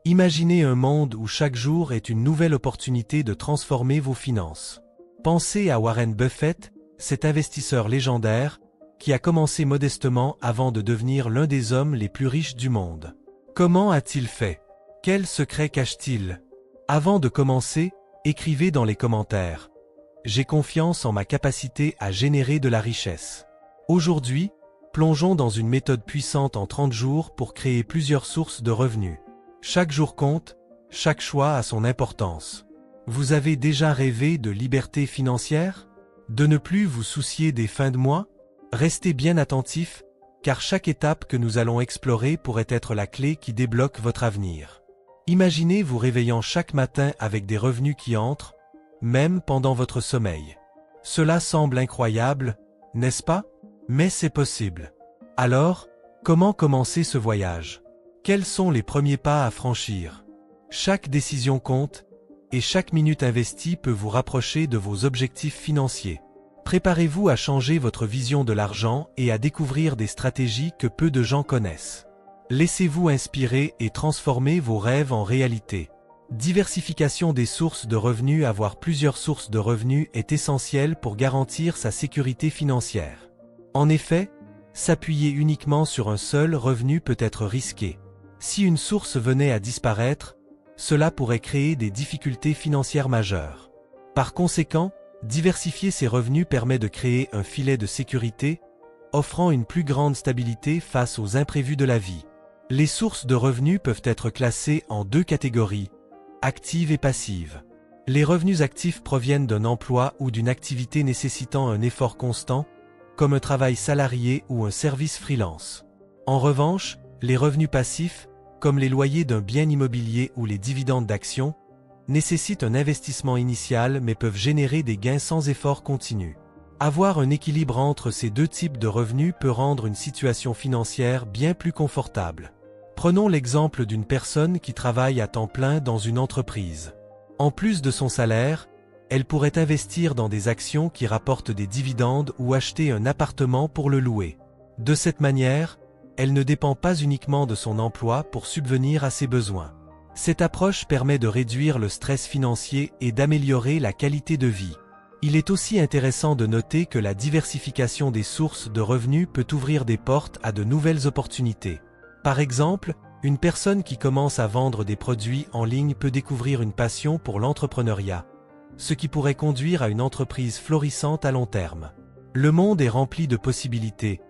Imaginez un monde où chaque jour est une nouvelle opportunité de transformer vos finances. Pensez à Warren Buffett, cet investisseur légendaire, qui a commencé modestement avant de devenir l'un des hommes les plus riches du monde. Comment a-t-il fait? Quels secrets cache-t-il? Avant de commencer, écrivez dans les commentaires. J'ai confiance en ma capacité à générer de la richesse. Aujourd'hui, plongeons dans une méthode puissante en 30 jours pour créer plusieurs sources de revenus. Chaque jour compte, chaque choix a son importance. Vous avez déjà rêvé de liberté financière? De ne plus vous soucier des fins de mois? Restez bien attentifs, car chaque étape que nous allons explorer pourrait être la clé qui débloque votre avenir. Imaginez vous réveillant chaque matin avec des revenus qui entrent, même pendant votre sommeil. Cela semble incroyable, n'est-ce pas? Mais c'est possible. Alors, comment commencer ce voyage? Quels sont les premiers pas à franchir? Chaque décision compte, et chaque minute investie peut vous rapprocher de vos objectifs financiers. Préparez-vous à changer votre vision de l'argent et à découvrir des stratégies que peu de gens connaissent. Laissez-vous inspirer et transformez vos rêves en réalité. Diversification des sources de revenus. Avoir plusieurs sources de revenus est essentiel pour garantir sa sécurité financière. En effet, s'appuyer uniquement sur un seul revenu peut être risqué. Si une source venait à disparaître, cela pourrait créer des difficultés financières majeures. Par conséquent, diversifier ses revenus permet de créer un filet de sécurité, offrant une plus grande stabilité face aux imprévus de la vie. Les sources de revenus peuvent être classées en deux catégories, actives et passives. Les revenus actifs proviennent d'un emploi ou d'une activité nécessitant un effort constant, comme un travail salarié ou un service freelance. En revanche, les revenus passifs, comme les loyers d'un bien immobilier ou les dividendes d'actions, nécessitent un investissement initial mais peuvent générer des gains sans effort continu. Avoir un équilibre entre ces deux types de revenus peut rendre une situation financière bien plus confortable. Prenons l'exemple d'une personne qui travaille à temps plein dans une entreprise. En plus de son salaire, elle pourrait investir dans des actions qui rapportent des dividendes ou acheter un appartement pour le louer. De cette manière, elle ne dépend pas uniquement de son emploi pour subvenir à ses besoins. Cette approche permet de réduire le stress financier et d'améliorer la qualité de vie. Il est aussi intéressant de noter que la diversification des sources de revenus peut ouvrir des portes à de nouvelles opportunités. Par exemple, une personne qui commence à vendre des produits en ligne peut découvrir une passion pour l'entrepreneuriat, ce qui pourrait conduire à une entreprise florissante à long terme. Le monde est rempli de possibilités,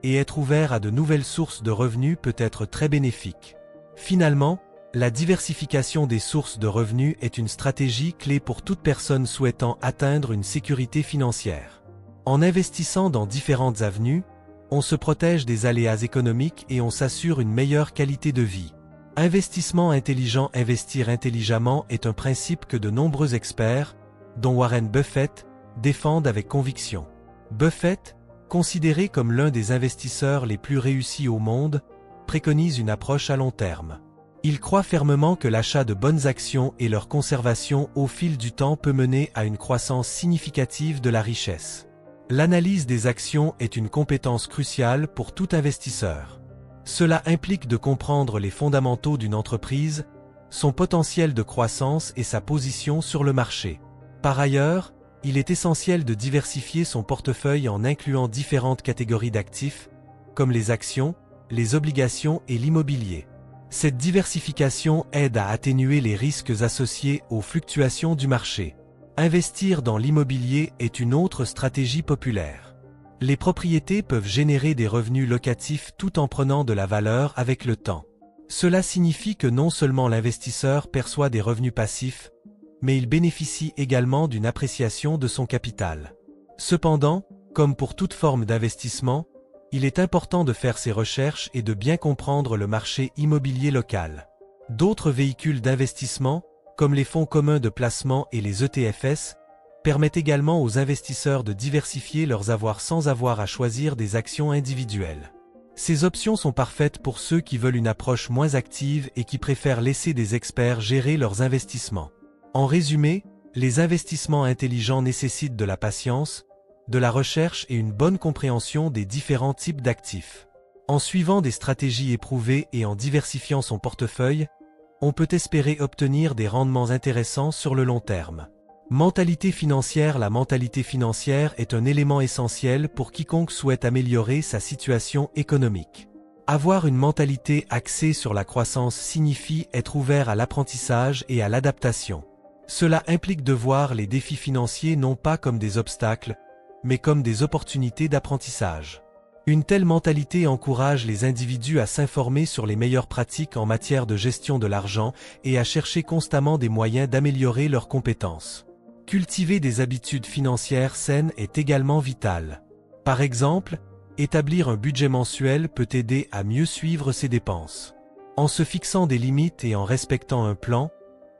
et être ouvert à de nouvelles sources de revenus peut être très bénéfique. Finalement, la diversification des sources de revenus est une stratégie clé pour toute personne souhaitant atteindre une sécurité financière. En investissant dans différentes avenues, on se protège des aléas économiques et on s'assure une meilleure qualité de vie. Investissement intelligent. Investir intelligemment est un principe que de nombreux experts, dont Warren Buffett, défendent avec conviction. Buffett, considéré comme l'un des investisseurs les plus réussis au monde, préconise une approche à long terme. Il croit fermement que l'achat de bonnes actions et leur conservation au fil du temps peut mener à une croissance significative de la richesse. L'analyse des actions est une compétence cruciale pour tout investisseur. Cela implique de comprendre les fondamentaux d'une entreprise, son potentiel de croissance et sa position sur le marché. Par ailleurs, il est essentiel de diversifier son portefeuille en incluant différentes catégories d'actifs, comme les actions, les obligations et l'immobilier. Cette diversification aide à atténuer les risques associés aux fluctuations du marché. Investir dans l'immobilier est une autre stratégie populaire. Les propriétés peuvent générer des revenus locatifs tout en prenant de la valeur avec le temps. Cela signifie que non seulement l'investisseur perçoit des revenus passifs, mais il bénéficie également d'une appréciation de son capital. Cependant, comme pour toute forme d'investissement, il est important de faire ses recherches et de bien comprendre le marché immobilier local. D'autres véhicules d'investissement, comme les fonds communs de placement et les ETFs, permettent également aux investisseurs de diversifier leurs avoirs sans avoir à choisir des actions individuelles. Ces options sont parfaites pour ceux qui veulent une approche moins active et qui préfèrent laisser des experts gérer leurs investissements. En résumé, les investissements intelligents nécessitent de la patience, de la recherche et une bonne compréhension des différents types d'actifs. En suivant des stratégies éprouvées et en diversifiant son portefeuille, on peut espérer obtenir des rendements intéressants sur le long terme. Mentalité financière. La mentalité financière est un élément essentiel pour quiconque souhaite améliorer sa situation économique. Avoir une mentalité axée sur la croissance signifie être ouvert à l'apprentissage et à l'adaptation. Cela implique de voir les défis financiers non pas comme des obstacles, mais comme des opportunités d'apprentissage. Une telle mentalité encourage les individus à s'informer sur les meilleures pratiques en matière de gestion de l'argent et à chercher constamment des moyens d'améliorer leurs compétences. Cultiver des habitudes financières saines est également vital. Par exemple, établir un budget mensuel peut aider à mieux suivre ses dépenses. En se fixant des limites et en respectant un plan,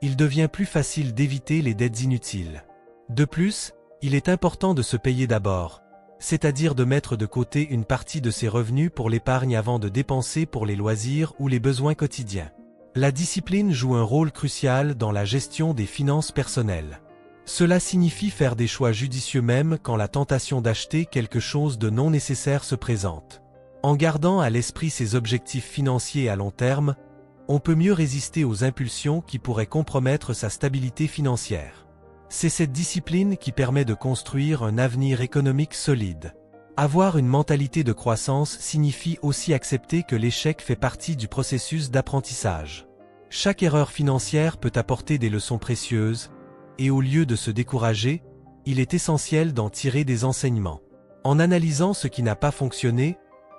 il devient plus facile d'éviter les dettes inutiles. De plus, il est important de se payer d'abord, c'est-à-dire de mettre de côté une partie de ses revenus pour l'épargne avant de dépenser pour les loisirs ou les besoins quotidiens. La discipline joue un rôle crucial dans la gestion des finances personnelles. Cela signifie faire des choix judicieux même quand la tentation d'acheter quelque chose de non nécessaire se présente. En gardant à l'esprit ses objectifs financiers à long terme, on peut mieux résister aux impulsions qui pourraient compromettre sa stabilité financière. C'est cette discipline qui permet de construire un avenir économique solide. Avoir une mentalité de croissance signifie aussi accepter que l'échec fait partie du processus d'apprentissage. Chaque erreur financière peut apporter des leçons précieuses, et au lieu de se décourager, il est essentiel d'en tirer des enseignements. En analysant ce qui n'a pas fonctionné,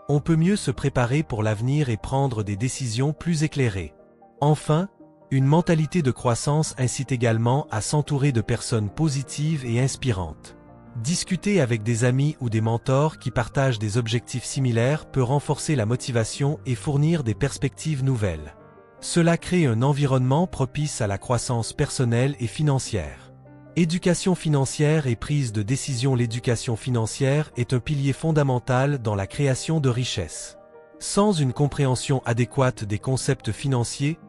on peut mieux se préparer pour l'avenir et prendre des décisions plus éclairées. Enfin, une mentalité de croissance incite également à s'entourer de personnes positives et inspirantes. Discuter avec des amis ou des mentors qui partagent des objectifs similaires peut renforcer la motivation et fournir des perspectives nouvelles. Cela crée un environnement propice à la croissance personnelle et financière. Éducation financière et prise de décision. L'éducation financière est un pilier fondamental dans la création de richesses. Sans une compréhension adéquate des concepts financiers,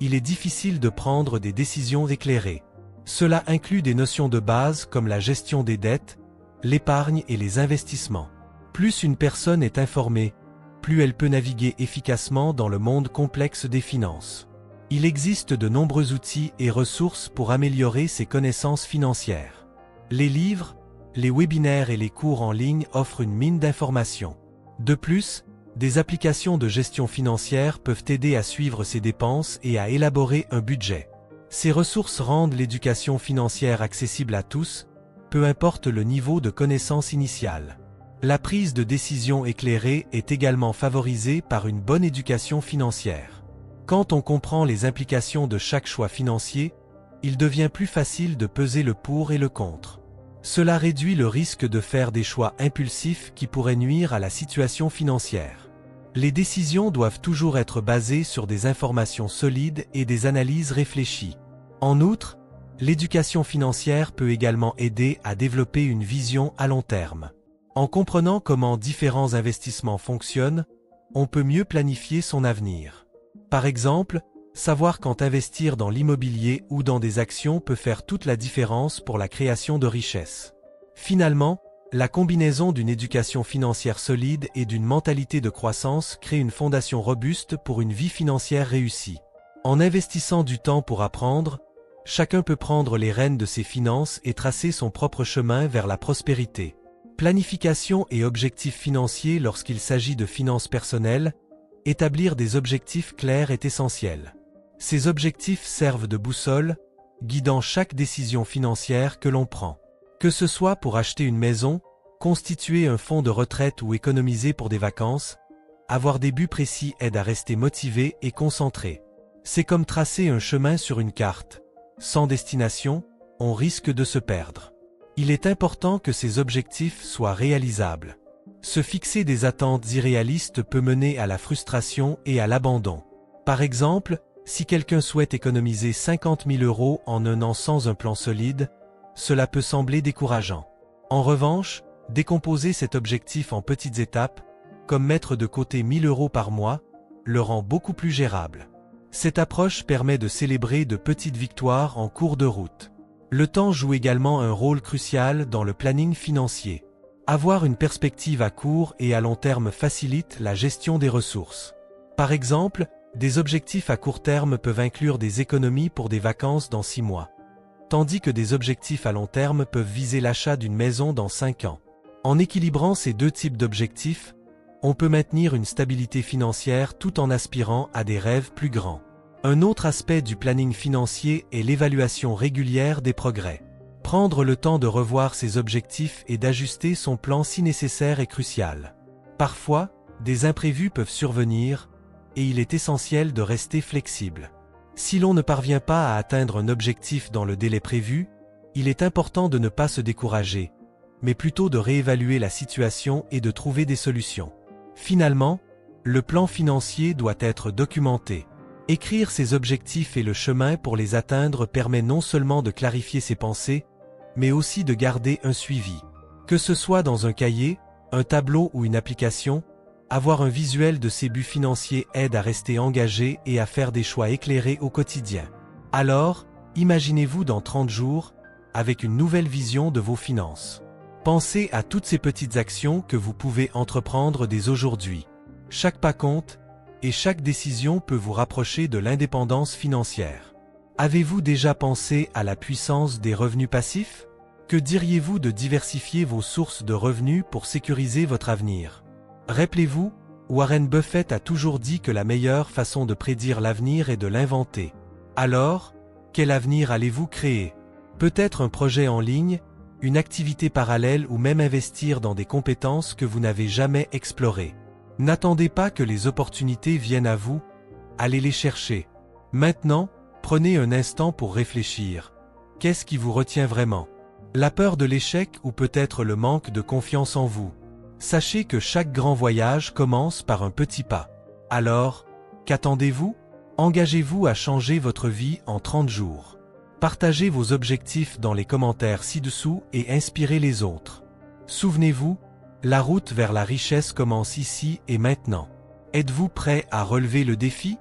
il est difficile de prendre des décisions éclairées. Cela inclut des notions de base comme la gestion des dettes, l'épargne et les investissements. Plus une personne est informée, plus elle peut naviguer efficacement dans le monde complexe des finances. Il existe de nombreux outils et ressources pour améliorer ses connaissances financières. Les livres, les webinaires et les cours en ligne offrent une mine d'informations. De plus, des applications de gestion financière peuvent aider à suivre ses dépenses et à élaborer un budget. Ces ressources rendent l'éducation financière accessible à tous, peu importe le niveau de connaissance initiale. La prise de décision éclairée est également favorisée par une bonne éducation financière. Quand on comprend les implications de chaque choix financier, il devient plus facile de peser le pour et le contre. Cela réduit le risque de faire des choix impulsifs qui pourraient nuire à la situation financière. Les décisions doivent toujours être basées sur des informations solides et des analyses réfléchies. En outre, l'éducation financière peut également aider à développer une vision à long terme. En comprenant comment différents investissements fonctionnent, on peut mieux planifier son avenir. Par exemple, savoir quand investir dans l'immobilier ou dans des actions peut faire toute la différence pour la création de richesses. Finalement, la combinaison d'une éducation financière solide et d'une mentalité de croissance crée une fondation robuste pour une vie financière réussie. En investissant du temps pour apprendre, chacun peut prendre les rênes de ses finances et tracer son propre chemin vers la prospérité. Planification et objectifs financiers. Lorsqu'il s'agit de finances personnelles, établir des objectifs clairs est essentiel. Ces objectifs servent de boussole, guidant chaque décision financière que l'on prend. Que ce soit pour acheter une maison, constituer un fonds de retraite ou économiser pour des vacances, avoir des buts précis aide à rester motivé et concentré. C'est comme tracer un chemin sur une carte. Sans destination, on risque de se perdre. Il est important que ces objectifs soient réalisables. Se fixer des attentes irréalistes peut mener à la frustration et à l'abandon. Par exemple, si quelqu'un souhaite économiser 50 000 € en un an sans un plan solide, cela peut sembler décourageant. En revanche, décomposer cet objectif en petites étapes, comme mettre de côté 1 000 € par mois, le rend beaucoup plus gérable. Cette approche permet de célébrer de petites victoires en cours de route. Le temps joue également un rôle crucial dans le planning financier. Avoir une perspective à court et à long terme facilite la gestion des ressources. Par exemple, Des objectifs à court terme peuvent inclure des économies pour des vacances dans 6 mois. Tandis que des objectifs à long terme peuvent viser l'achat d'une maison dans 5 ans. En équilibrant ces deux types d'objectifs, on peut maintenir une stabilité financière tout en aspirant à des rêves plus grands. Un autre aspect du planning financier est l'évaluation régulière des progrès. Prendre le temps de revoir ses objectifs et d'ajuster son plan si nécessaire est crucial. Parfois, des imprévus peuvent survenir, et il est essentiel de rester flexible. Si l'on ne parvient pas à atteindre un objectif dans le délai prévu, il est important de ne pas se décourager, mais plutôt de réévaluer la situation et de trouver des solutions. Finalement, le plan financier doit être documenté. Écrire ses objectifs et le chemin pour les atteindre permet non seulement de clarifier ses pensées, mais aussi de garder un suivi. Que ce soit dans un cahier, un tableau ou une application, avoir un visuel de ses buts financiers aide à rester engagé et à faire des choix éclairés au quotidien. Alors, imaginez-vous dans 30 jours, avec une nouvelle vision de vos finances. Pensez à toutes ces petites actions que vous pouvez entreprendre dès aujourd'hui. Chaque pas compte, et chaque décision peut vous rapprocher de l'indépendance financière. Avez-vous déjà pensé à la puissance des revenus passifs? Que diriez-vous de diversifier vos sources de revenus pour sécuriser votre avenir? Rappelez-vous, Warren Buffett a toujours dit que la meilleure façon de prédire l'avenir est de l'inventer. Alors, quel avenir allez-vous créer? Peut-être un projet en ligne, une activité parallèle ou même investir dans des compétences que vous n'avez jamais explorées. N'attendez pas que les opportunités viennent à vous, allez les chercher. Maintenant, prenez un instant pour réfléchir. Qu'est-ce qui vous retient vraiment? La peur de l'échec ou peut-être le manque de confiance en vous? Sachez que chaque grand voyage commence par un petit pas. Alors, qu'attendez-vous? Engagez-vous à changer votre vie en 30 jours. Partagez vos objectifs dans les commentaires ci-dessous et inspirez les autres. Souvenez-vous, la route vers la richesse commence ici et maintenant. Êtes-vous prêt à relever le défi?